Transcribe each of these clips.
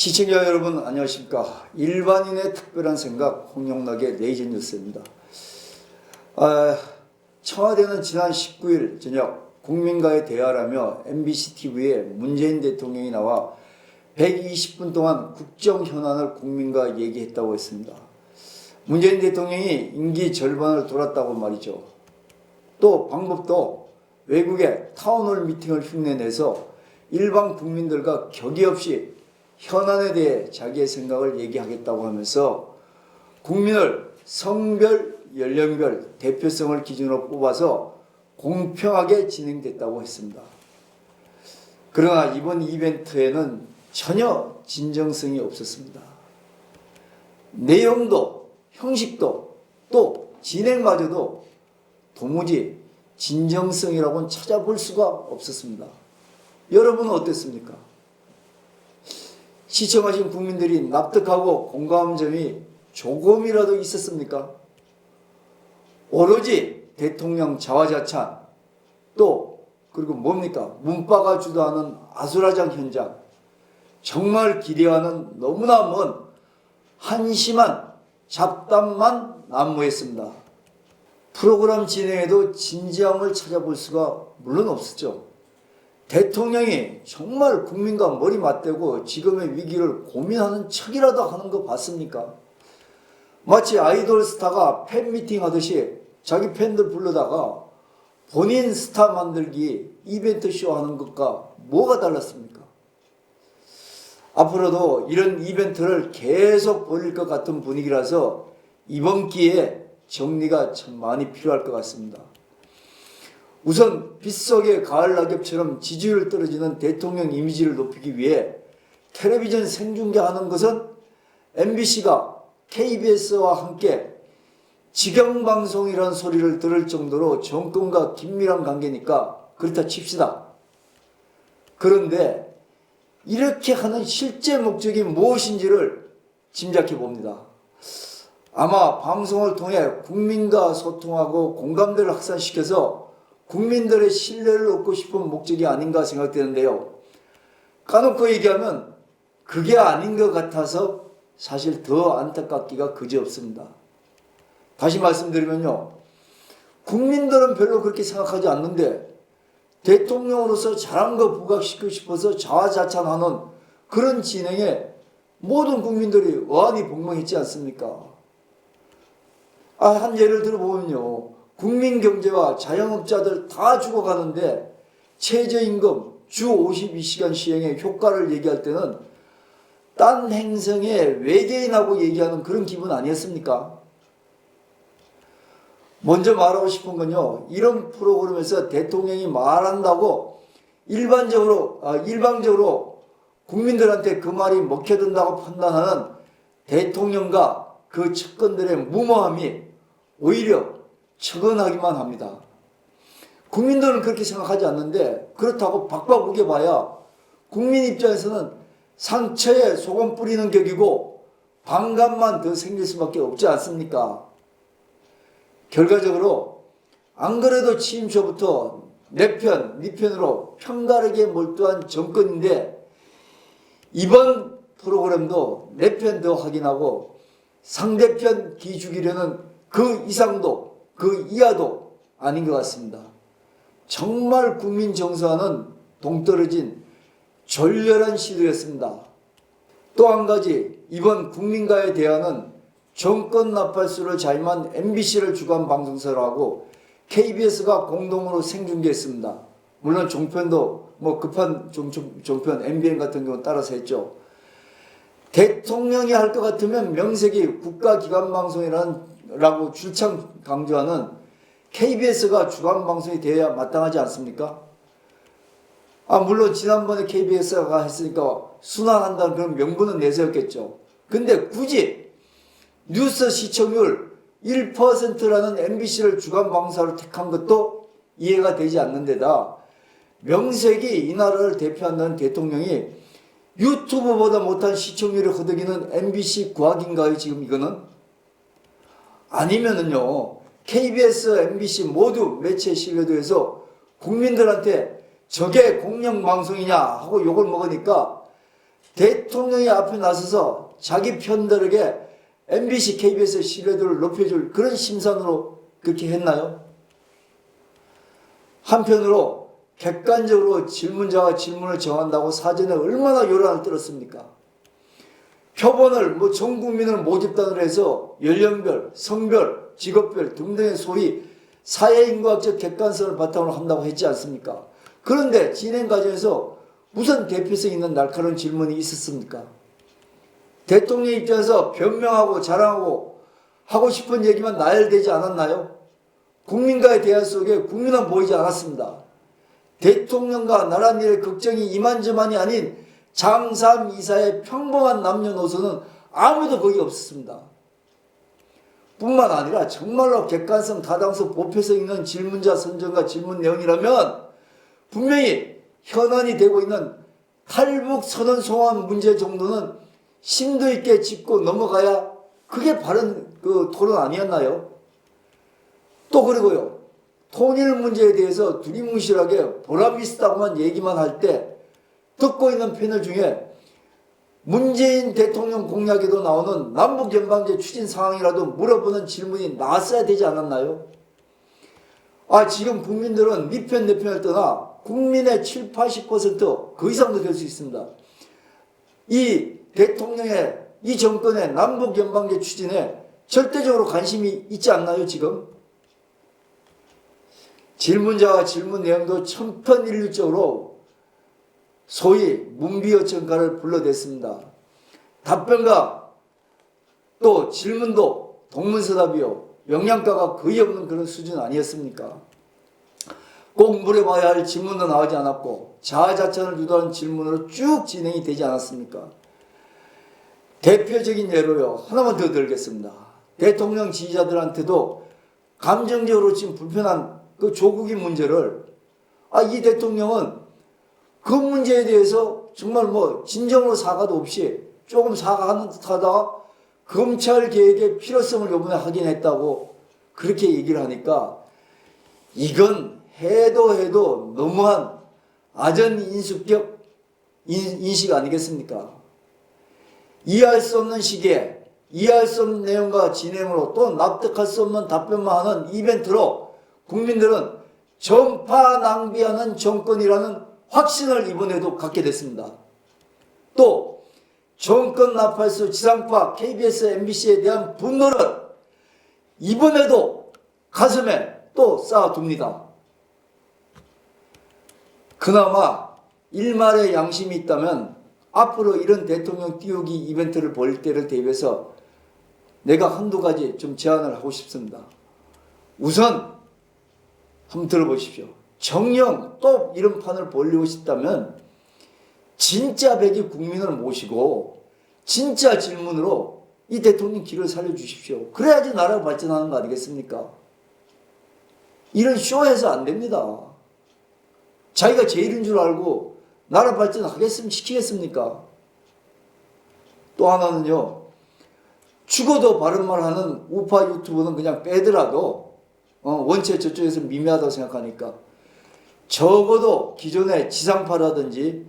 시청자 여러분 안녕하십니까. 일반인의 특별한 생각 홍영락의 레이저 뉴스입니다. 청와대는 지난 19일 저녁 국민과의 대화라며 MBC TV에 문재인 대통령이 나와 120분 동안 국정 현안을 국민과 얘기했다고 했습니다. 문재인 대통령이 임기 절반을 돌았다고 말이죠. 또 방법도 외국의 타운홀 미팅을 흉내내서 일반 국민들과 격의 없이 현안에 대해 자기의 생각을 얘기하겠다고 하면서 국민을 성별, 연령별, 대표성을 기준으로 뽑아서 공평하게 진행됐다고 했습니다. 그러나 이번 이벤트에는 전혀 진정성이 없었습니다. 내용도 형식도 또 진행마저도 도무지 진정성이라고는 찾아볼 수가 없었습니다. 여러분은 어땠습니까? 시청하신 국민들이 납득하고 공감한 점이 조금이라도 있었습니까? 오로지 대통령 자화자찬 그리고 뭡니까? 문바가 주도하는 아수라장 현장, 정말 기대와는 너무나 먼 한심한 잡담만 난무했습니다. 프로그램 진행에도 진지함을 찾아볼 수가 물론 없었죠. 대통령이 정말 국민과 머리 맞대고 지금의 위기를 고민하는 척이라도 하는 거 봤습니까? 마치 아이돌 스타가 팬미팅 하듯이 자기 팬들 불러다가 본인 스타 만들기 이벤트 쇼 하는 것과 뭐가 달랐습니까? 앞으로도 이런 이벤트를 계속 벌일 것 같은 분위기라서 이번 기회에 정리가 참 많이 필요할 것 같습니다. 우선 빗속의 가을 낙엽처럼 지지율 떨어지는 대통령 이미지를 높이기 위해 텔레비전 생중계하는 것은 MBC가 KBS와 함께 직영방송이라는 소리를 들을 정도로 정권과 긴밀한 관계니까 그렇다 칩시다. 그런데 이렇게 하는 실제 목적이 무엇인지를 짐작해 봅니다. 아마 방송을 통해 국민과 소통하고 공감대를 확산시켜서 국민들의 신뢰를 얻고 싶은 목적이 아닌가 생각되는데요. 까놓고 얘기하면 그게 아닌 것 같아서 사실 더 안타깝기가 그지없습니다. 다시 말씀드리면요. 국민들은 별로 그렇게 생각하지 않는데 대통령으로서 잘한 거 부각시키고 싶어서 자화자찬하는 그런 진행에 모든 국민들이 어안이 벙벙했지 않습니까? 한 예를 들어보면요. 국민경제와 자영업자들 다 죽어가는데 최저임금 주 52시간 시행의 효과를 얘기할 때는 딴 행성의 외계인하고 얘기하는 그런 기분 아니었습니까? 먼저 말하고 싶은 건요. 이런 프로그램에서 대통령이 말한다고 일방적으로 국민들한테 그 말이 먹혀든다고 판단하는 대통령과 그 측근들의 무모함이 오히려 측은하기만 합니다. 국민들은 그렇게 생각하지 않는데 그렇다고 박박 우겨봐야 국민 입장에서는 상처에 소금 뿌리는 격이고 반감만 더 생길 수밖에 없지 않습니까? 결과적으로 안 그래도 취임 초부터 내 편, 네 편으로 편가르게 몰두한 정권인데 이번 프로그램도 내 편 더 확인하고 상대편 기죽이려는 그 이상도 그 이하도 아닌 것 같습니다. 정말 국민 정서와는 동떨어진 졸렬한 시도였습니다. 또 한 가지 이번 국민과의 대화는 정권 나팔수를 자임한 MBC를 주관 방송사로 하고 KBS가 공동으로 생중계했습니다. 물론 종편도 급한 종편 MBN 같은 경우는 따라서 했죠. 대통령이 할 것 같으면 명색이 국가기관방송이라고 줄창 강조하는 KBS가 주관방송이 되어야 마땅하지 않습니까? 물론 지난번에 KBS가 했으니까 순환한다는 그런 명분은 내세웠겠죠. 근데 굳이 뉴스 시청률 1%라는 MBC를 주관방송으로 택한 것도 이해가 되지 않는 데다 명색이 이 나라를 대표한다는 대통령이 유튜브보다 못한 시청률을 허덕이는 MBC 구악인가요? 지금 이거는? 아니면은요. KBS, MBC 모두 매체 신뢰도에서 국민들한테 저게 공영방송이냐 하고 욕을 먹으니까 대통령이 앞에 나서서 자기 편들에게 MBC, KBS의 신뢰도를 높여줄 그런 심산으로 그렇게 했나요? 한편으로 객관적으로 질문자가 질문을 정한다고 사전에 얼마나 요란을 떨었습니까? 표본을 전 국민을 모집단으로 해서 연령별, 성별, 직업별 등등의 소위 사회인과학적 객관성을 바탕으로 한다고 했지 않습니까? 그런데 진행 과정에서 무슨 대표성 있는 날카로운 질문이 있었습니까? 대통령 입장에서 변명하고 자랑하고 하고 싶은 얘기만 나열되지 않았나요? 국민과의 대화 속에 국민은 보이지 않았습니다. 대통령과 나라 일의 걱정이 이만저만이 아닌 장삼 이사의 평범한 남녀노소는 아무도 거기 없었습니다. 뿐만 아니라 정말로 객관성, 타당성, 보편성 있는 질문자 선정과 질문 내용이라면 분명히 현안이 되고 있는 탈북 선언 송환 문제 정도는 심도 있게 짚고 넘어가야 그게 바른 토론 아니었나요? 또 그리고요, 통일 문제에 대해서 두리뭉실하게 보람있다고만 얘기만 할 때 듣고 있는 패널 중에 문재인 대통령 공약에도 나오는 남북연방제 추진 상황이라도 물어보는 질문이 나왔어야 되지 않았나요? 지금 국민들은 네 편, 내 편을 떠나 국민의 7, 80%그 이상도 될 수 있습니다. 이 대통령의, 이 정권의 남북연방제 추진에 절대적으로 관심이 있지 않나요, 지금? 질문자와 질문 내용도 천편일률적으로 소위 문비어천가를 불러댔습니다. 답변과 또 질문도 동문서답이요, 영양가가 거의 없는 그런 수준 아니었습니까? 꼭 물어봐야 할 질문도 나오지 않았고 자아자찬을 유도하는 질문으로 쭉 진행이 되지 않았습니까? 대표적인 예로요, 하나만 더 들겠습니다. 대통령 지지자들한테도 감정적으로 지금 불편한 그 조국인 문제를 이 대통령은 그 문제에 대해서 정말 진정으로 사과도 없이 조금 사과하는 듯 하다가 검찰 개혁의 필요성을 이번에 확인했다고 그렇게 얘기를 하니까 이건 해도 너무한 아전인수격 인식 아니겠습니까? 이해할 수 없는 시기에 이해할 수 없는 내용과 진행으로 또 납득할 수 없는 답변만 하는 이벤트로 국민들은 전파 낭비하는 정권이라는 확신을 이번에도 갖게 됐습니다. 또 정권 나팔수 지상파, KBS, MBC에 대한 분노를 이번에도 가슴에 또 쌓아둡니다. 그나마 일말의 양심이 있다면 앞으로 이런 대통령 띄우기 이벤트를 벌일 때를 대비해서 내가 한두 가지 좀 제안을 하고 싶습니다. 우선 한번 들어보십시오. 정녕 또 이런 판을 벌리고 싶다면 진짜 백이 국민을 모시고 진짜 질문으로 이 대통령 길을 살려주십시오. 그래야지 나라가 발전하는 거 아니겠습니까? 이런 쇼해서 안 됩니다. 자기가 제일인 줄 알고 나라 발전하겠으면 시키겠습니까? 또 하나는요, 죽어도 바른 말 하는 우파 유튜브는 그냥 빼더라도 원체 저쪽에서 미미하다고 생각하니까 적어도 기존의 지상파라든지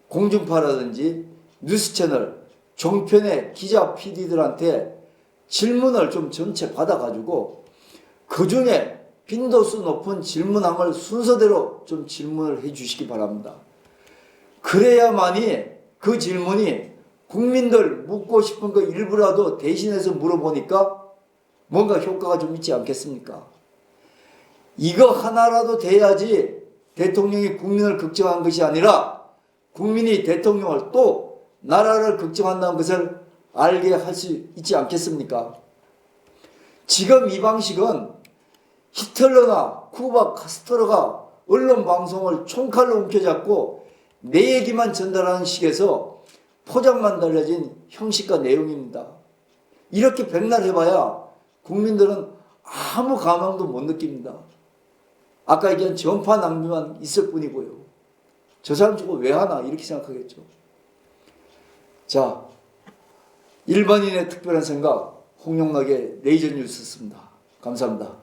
공중파라든지 뉴스채널 종편의 기자 PD들한테 질문을 좀 전체 받아가지고 그 중에 빈도수 높은 질문함을 순서대로 좀 질문을 해 주시기 바랍니다. 그래야만이 그 질문이 국민들 묻고 싶은 거 일부라도 대신해서 물어보니까 뭔가 효과가 좀 있지 않겠습니까? 이거 하나라도 돼야지 대통령이 국민을 걱정한 것이 아니라 국민이 대통령을 또 나라를 걱정한다는 것을 알게 할 수 있지 않겠습니까? 지금 이 방식은 히틀러나 쿠바 카스트로가 언론 방송을 총칼로 움켜잡고 내 얘기만 전달하는 식에서 포장만 달라진 형식과 내용입니다. 이렇게 백날 해봐야 국민들은 아무 감흥도 못 느낍니다. 아까 얘기한 전파 낭비만 있을 뿐이고요. 저 사람 저거 왜 하나 이렇게 생각하겠죠. 자, 일반인의 특별한 생각 홍용락의 레이저 뉴스였습니다. 감사합니다.